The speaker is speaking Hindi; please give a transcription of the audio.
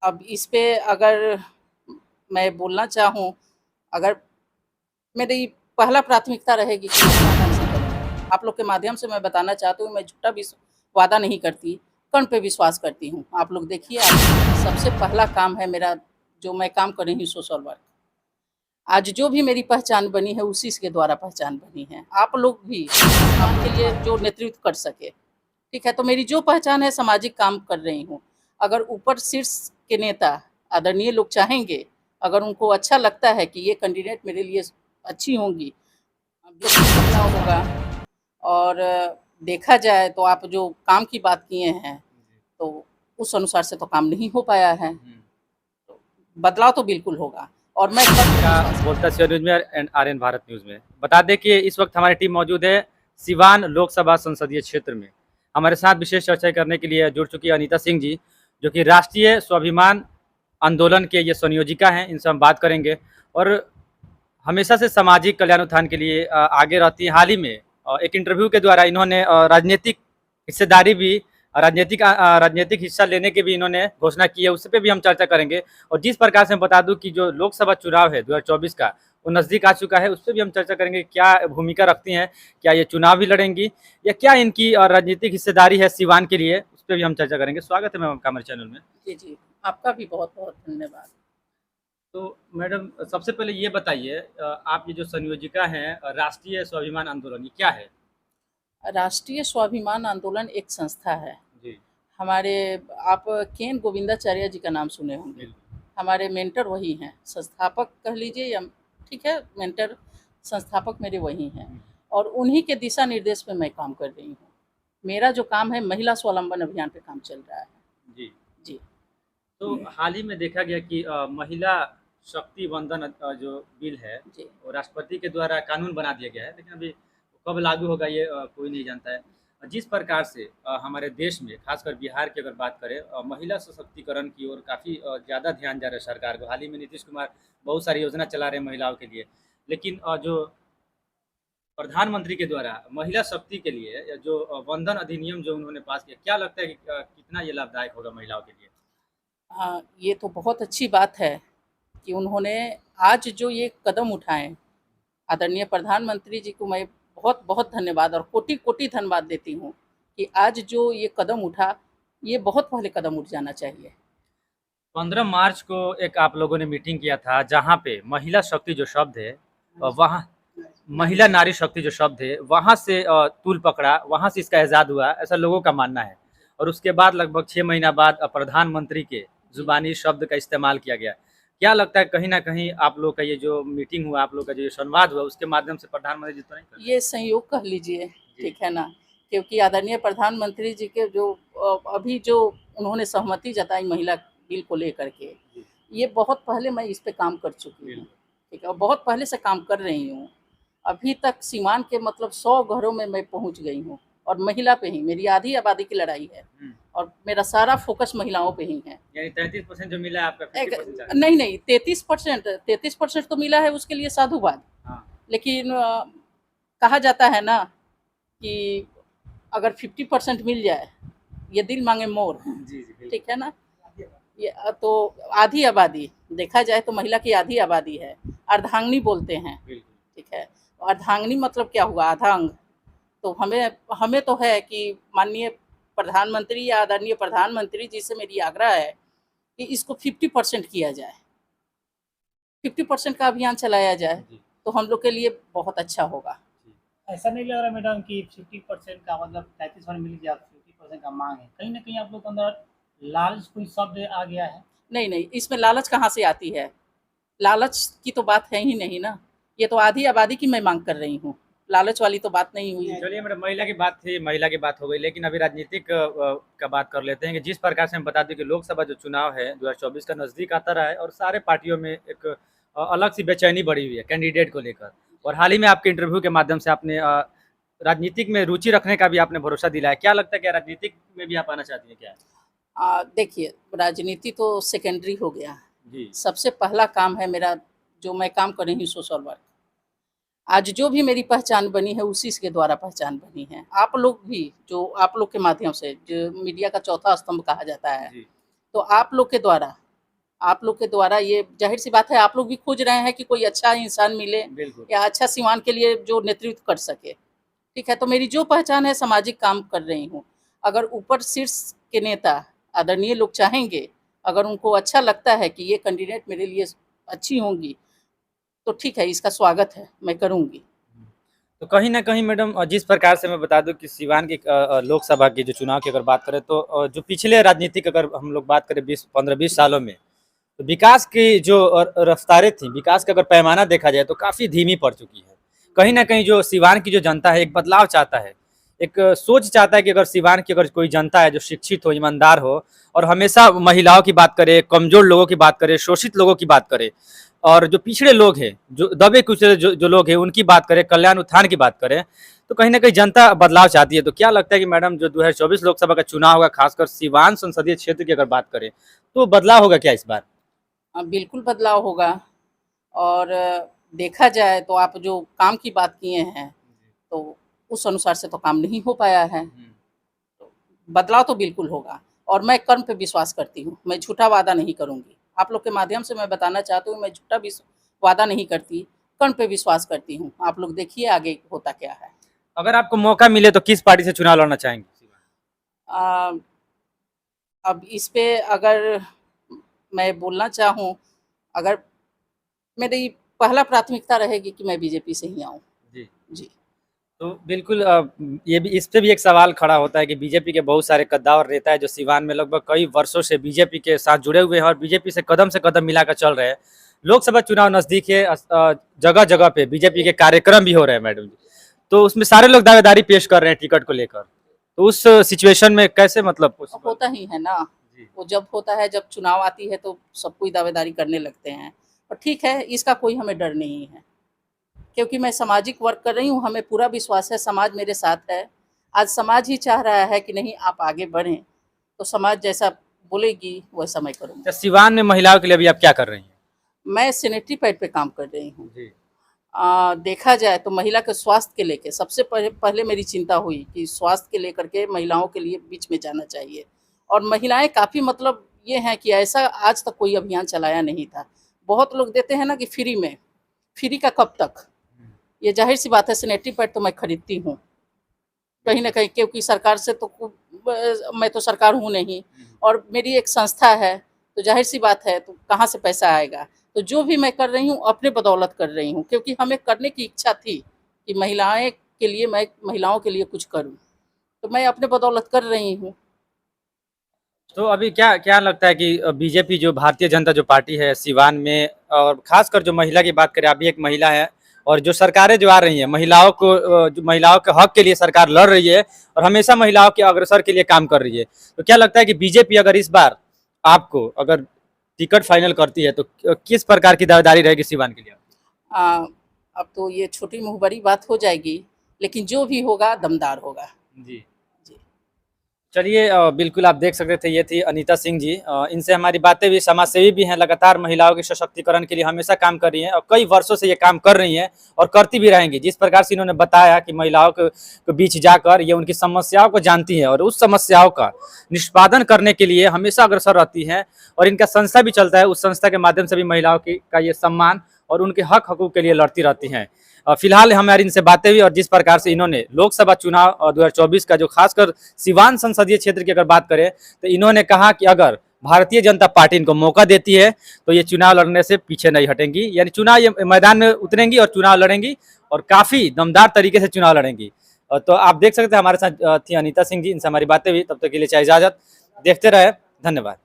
अब इस पे अगर मैं बोलना चाहूँ, अगर मेरी पहला प्राथमिकता रहेगी कि मैं वादा नहीं करूँगी। आप लोग के माध्यम से मैं बताना चाहती हूँ, मैं झूठा वादा नहीं करती, कर्ण पे विश्वास करती हूँ। आप लोग देखिए, आज सबसे पहला काम है मेरा, जो मैं काम कर रही हूँ सोशल वर्क। आज जो भी मेरी पहचान बनी है, उसी के द्वारा पहचान बनी है। आप लोग भी इस काम के लिए जो नेतृत्व कर सके, ठीक है? तो मेरी जो पहचान है, सामाजिक काम कर रही हूँ। अगर ऊपर शीर्ष के नेता, आदरणीय लोग चाहेंगे, अगर उनको अच्छा लगता है कि ये कैंडिडेट मेरे लिए अच्छी होंगी, जो बदलाव होगा, और देखा जाए तो आप जो काम की बात किए हैं, तो उस अनुसार से तो काम नहीं हो पाया है। तो बदलाव तो बिल्कुल होगा, और मैं कल पे का विश्वास बोलता है न्यूज में एंड आर्यन भारत न्यूज में। बता दें कि इस वक्त हमारी टीम मौजूद है सिवान लोकसभा संसदीय क्षेत्र में। हमारे साथ विशेष चर्चा करने के लिए जुड़ चुकी है अनीता सिंह जी, जो कि राष्ट्रीय स्वाभिमान आंदोलन के ये संयोजिका हैं। इनसे हम बात करेंगे और हमेशा से सामाजिक कल्याण उत्थान के लिए आगे रहती हैं। हाल ही में एक इंटरव्यू के द्वारा इन्होंने राजनीतिक हिस्सेदारी भी राजनीतिक हिस्सा लेने की भी इन्होंने घोषणा की है, उस पर भी हम चर्चा करेंगे। और जिस प्रकार से हम बता दूं कि जो लोकसभा चुनाव है 2024 का, वो नज़दीक आ चुका है, उस पर भी हम चर्चा करेंगे। क्या भूमिका रखती हैं, क्या ये चुनाव भी लड़ेंगी, या क्या इनकी राजनीतिक हिस्सेदारी है सिवान के लिए, उस पर भी हम चर्चा करेंगे। स्वागत है मैम आपका हमारे चैनल में। जी, जी। आपका भी बहुत-बहुत धन्यवाद। तो मैडम, सबसे पहले ये बताइए, आप ये जो संयोजिका हैं राष्ट्रीय स्वाभिमान आंदोलन, ये क्या है? राष्ट्रीय स्वाभिमान आंदोलन एक संस्था है। जी। हमारे आप केन गोविंदाचार्य जी का नाम सुने होंगे। बिल्कुल। हमारे मेंटर वही हैं, संस्थापक कह लीजिए, या ठीक है, मेंटर, संस्थापक मेरे वही हैं, और उन्हीं के दिशा निर्देश पे मैं काम कर रही हूँ। मेरा जो काम है, महिला स्वावलंबन अभियान पे काम चल रहा है। जी। जी। तो हाल ही में देखा गया कि महिला शक्ति वंदन जो बिल है, जी। वो राष्ट्रपति के द्वारा कानून बना दिया गया है, लेकिन अभी कब लागू होगा ये कोई नहीं जानता है। जिस प्रकार से हमारे देश में, खासकर बिहार की अगर बात करें, महिला सशक्तिकरण की ओर काफ़ी ज़्यादा ध्यान जा रहा है सरकार को। हाल ही में नीतीश कुमार बहुत सारी योजना चला रहे हैं महिलाओं के लिए, लेकिन जो प्रधानमंत्री के द्वारा महिला शक्ति के लिए जो वंदन अधिनियम जो उन्होंने पास किया, क्या लगता है कि कितना ये लाभदायक होगा महिलाओं के लिए? हाँ, ये तो बहुत अच्छी बात है कि उन्होंने आज जो ये कदम उठाए, आदरणीय प्रधानमंत्री जी को मैं बहुत-बहुत धन्यवाद और कोटि-कोटि धन्यवाद देती हूँ कि आज जो ये कदम उठा, ये बहुत पहले कदम उठ जाना चाहिए। 15 मार्च को एक आप लोगों ने मीटिंग किया था, जहाँ पे महिला शक्ति जो शब्द है, वहाँ महिला नारी शक्ति जो शब्द है, वहाँ से तूल पकड़ा, वहाँ से इसका इजाद हुआ, ऐसा लोगों का मानना है। और उसके बाद लगभग 6 महीना बाद प्रधानमंत्री के जुबानी शब्द का इस्तेमाल किया गया। क्या लगता है, कहीं न कहीं आप लोग का ये जो मीटिंग हुआ, आप लोग का जो ये संवाद हुआ, उसके माध्यम से प्रधानमंत्री जी तो नहीं कर रहे? ये संयोग कह लीजिए, जी। ठीक है ना? क्योंकि आदरणीय प्रधानमंत्री जी के जो अभी जो उन्होंने सहमति जताई महिला बिल को लेकर के, जी। ये बहुत पहले मैं इस पे काम कर चुकी हूँ, बिल्कुल। ठीक है? और बहुत पहले से काम कर रही हूँ। अभी तक सीमांत के मतलब 100 घरों में मैं पहुँच गई हूँ, और महिला पे ही मेरी आधी आबादी की लड़ाई है, और मेरा सारा फ़ोकस महिलाओं पे ही है। यानी 33% जो मिला है, आपका एक 50% चाह रहे हैं। नहीं, 33% तो मिला है, उसके लिए साधुवाद। हाँ। लेकिन कहा जाता है ना कि अगर 50% मिल जाए, ये दिल मांगे मोर, जी, जी, बिल्कुल। ठीक है ना? ये तो आधी आबादी, देखा जाए तो महिला की आधी आबादी है। अर्धांगिनी बोलते हैं, बिल्कुल। ठीक है? अर्धांगिनी मतलब क्या हुआ? आधा अंग। तो हमें हमें तो है कि माननीय प्रधानमंत्री या आदरणीय प्रधानमंत्री जी से मेरी आग्रह है कि इसको 50% किया जाए। 50% का अभियान चलाया जाए, जी। तो हम लोग के लिए बहुत अच्छा होगा। ऐसा नहीं लग रहा मैडम कि 50% का मतलब 33% मिल गया, 50% का मांग है, कहीं ना कहीं आप लोग के अंदर लालच कोई शब्द आ गया है? नहीं, इसमें लालच कहाँ से आती है? लालच की तो बात है ही नहीं ना। ये तो आधी आबादी की मैं माँग कर रही हूँ। लालच वाली तो बात नहीं हुई है। चलिए मैडम, महिला की बात थी, महिला की बात हो गई, लेकिन अभी राजनीतिक का बात कर लेते हैं कि जिस प्रकार से हम बता दें कि लोकसभा जो चुनाव है 2024 का नज़दीक आता रहा है, और सारे पार्टियों में एक अलग सी बेचैनी बढ़ी हुई है कैंडिडेट को लेकर। और हाल ही में आपके इंटरव्यू के माध्यम से आपने राजनीतिक में रुचि रखने का भी आपने भरोसा दिलाया। क्या लगता है, क्या राजनीतिक में भी आप आना चाहती हैं क्या? देखिए, राजनीति तो सेकेंडरी हो गया। जी। सबसे पहला काम है मेरा, जो मैं काम कर रही हूँ सोशल वर्क। आज जो भी मेरी पहचान बनी है, उसी के द्वारा पहचान बनी है। आप लोग भी, जो आप लोग के माध्यम से, जो मीडिया का चौथा स्तंभ कहा जाता है, जी। तो आप लोग के द्वारा आप लोग के द्वारा ये जाहिर सी बात है, आप लोग भी खोज रहे हैं कि कोई अच्छा इंसान मिले बिल्कुल। या अच्छा सिवान के लिए जो नेतृत्व कर सके। ठीक है, तो मेरी जो पहचान है सामाजिक काम कर रही हूँ। अगर ऊपर शीर्ष के नेता आदरणीय लोग चाहेंगे, अगर उनको अच्छा लगता है कि ये कैंडिडेट मेरे लिए अच्छी होंगी, तो ठीक है, इसका स्वागत है, मैं करूँगी। तो कहीं न कहीं मैडम जिस प्रकार से मैं बता दूँ कि सिवान की लोकसभा की जो चुनाव की अगर बात करें तो जो पिछले राजनीतिक अगर हम लोग बात करें 15-20 सालों में, तो विकास की जो रफ्तारें थी, विकास का अगर पैमाना देखा जाए तो काफ़ी धीमी पड़ चुकी है। कहीं न कहीं जो सिवान की जो जनता है एक बदलाव चाहता है, एक सोच चाहता है कि अगर सिवान की अगर कोई जनता है जो शिक्षित हो, ईमानदार हो और हमेशा महिलाओं की बात करे, कमज़ोर लोगों की बात करे, शोषित लोगों की बात करे और जो पिछड़े लोग हैं, जो दबे कुचले जो लोग हैं उनकी बात करें, कल्याण उत्थान की बात करें, तो कहीं न कहीं जनता बदलाव चाहती है। तो क्या लगता है कि मैडम जो 2024 लोकसभा का चुनाव होगा, खासकर सिवान संसदीय क्षेत्र की अगर बात करें, तो बदलाव होगा क्या इस बार? बिल्कुल बदलाव होगा और देखा जाए तो आप जो काम की बात किए हैं, तो उस अनुसार से तो काम नहीं हो पाया है। तो बदलाव तो बिल्कुल होगा और मैं कर्म पे विश्वास करती हूँ, मैं झूठा वादा नहीं करूँगी। आप लोग के माध्यम से मैं बताना चाहती हूँ, मैं झूठा वादा नहीं करती, कर्म पे विश्वास करती हूँ। आप लोग देखिए आगे होता क्या है। अगर आपको मौका मिले तो किस पार्टी से चुनाव लड़ना चाहेंगे? अ, अब इस पे अगर मैं बोलना चाहूँ, अगर मेरी पहला प्राथमिकता रहेगी कि मैं बीजेपी से ही आऊँ। जी। जी। तो बिल्कुल ये भी इस पे भी एक सवाल खड़ा होता है कि बीजेपी के बहुत सारे कद्दावर नेता है जो सिवान में लगभग कई वर्षों से बीजेपी के साथ जुड़े हुए हैं और बीजेपी से कदम मिलाकर चल रहे हैं। लोकसभा चुनाव नज़दीक है, जगह-जगह पे बीजेपी के कार्यक्रम भी हो रहे हैं मैडम जी। तो उसमें सारे लोग दावेदारी पेश कर रहे हैं टिकट को लेकर। तो उस सिचुएशन में कैसे मतलब पॉसिबल? होता ही है ना, जी। वो जब होता है, जब चुनाव आती है तो सब कोई दावेदारी करने लगते हैं। और ठीक है, इसका कोई हमें डर नहीं है, क्योंकि मैं सामाजिक वर्क कर रही हूँ, हमें पूरा विश्वास है समाज मेरे साथ है। आज समाज ही चाह रहा है कि नहीं आप आगे बढ़ें, तो समाज जैसा बोलेगी वैसा मैं करूँगी। अच्छा, सिवान में महिलाओं के लिए अभी आप क्या कर रही हैं? मैं सैनिटरी पैड पे काम कर रही हूँ। जी। देखा जाए तो महिला के स्वास्थ्य के लेके सबसे पहले मेरी चिंता हुई कि स्वास्थ्य के लेकर के महिलाओं के लिए बीच में जाना चाहिए। और महिलाएँ काफ़ी मतलब ये हैं कि ऐसा आज तक कोई अभियान चलाया नहीं था। बहुत लोग देते हैं ना कि फ्री में, फ्री का कब तक? ये ज़ाहिर-सी बात है, सैनिटरी पैड तो मैं खरीदती हूँ, कहीं न कहीं, क्योंकि सरकार से तो मैं तो सरकार हूँ नहीं और मेरी एक संस्था है, तो ज़ाहिर-सी बात है, तो कहाँ से पैसा आएगा? तो जो भी मैं कर रही हूँ अपने बदौलत कर रही हूँ, क्योंकि हमें करने की इच्छा थी कि महिलाएँ के लिए मैं महिलाओं के लिए कुछ करूँ, तो मैं अपने बदौलत कर रही हूँ। तो अभी क्या क्या लगता है कि बीजेपी जो भारतीय जनता जो पार्टी है सिवान में और खासकर जो महिला की बात करें, आप भी एक महिला है और जो सरकारें जो आ रही हैं महिलाओं को जो महिलाओं के हक के लिए सरकार लड़ रही है और हमेशा महिलाओं के अग्रसर के लिए काम कर रही है। तो क्या लगता है कि बीजेपी अगर इस बार आपको अगर टिकट फाइनल करती है तो किस प्रकार की दावेदारी रहेगी सिवान के लिए? अ, अब तो ये छोटी मुँह बड़ी बात हो जाएगी, लेकिन जो भी होगा दमदार होगा। जी। जी। चलिए बिल्कुल आप देख सकते थे ये थी अनीता सिंह जी। इनसे हमारी बातें भी समाजसेवी भी हैं, लगातार महिलाओं के सशक्तिकरण के लिए हमेशा काम कर रही हैं और कई वर्षों से ये काम कर रही हैं और करती भी रहेंगी। जिस प्रकार से इन्होंने बताया कि महिलाओं के बीच जाकर ये उनकी समस्याओं को जानती हैं और उस समस्याओं का निष्पादन करने के लिए हमेशा अग्रसर रहती हैं और इनका संस्था भी चलता है, उस संस्था के माध्यम से भी महिलाओं की का ये सम्मान और उनके हक-हकूक़ के लिए लड़ती रहती हैं। फिलहाल हमारी इनसे बातें हुई और जिस प्रकार से इन्होंने लोकसभा चुनाव 2024 का जो खासकर सिवान संसदीय क्षेत्र की अगर बात करें तो इन्होंने कहा कि अगर भारतीय जनता पार्टी इनको मौका देती है तो ये चुनाव लड़ने से पीछे नहीं हटेंगी, यानी चुनाव ये मैदान में उतरेंगी और चुनाव लड़ेंगी और काफ़ी दमदार तरीके से चुनाव लड़ेंगी। तो आप देख सकते हैं हमारे साथ थी अनीता सिंह जी, इनसे हमारी बातें हुई। तब तक के लिए चाहे इजाज़त, देखते रहे, धन्यवाद।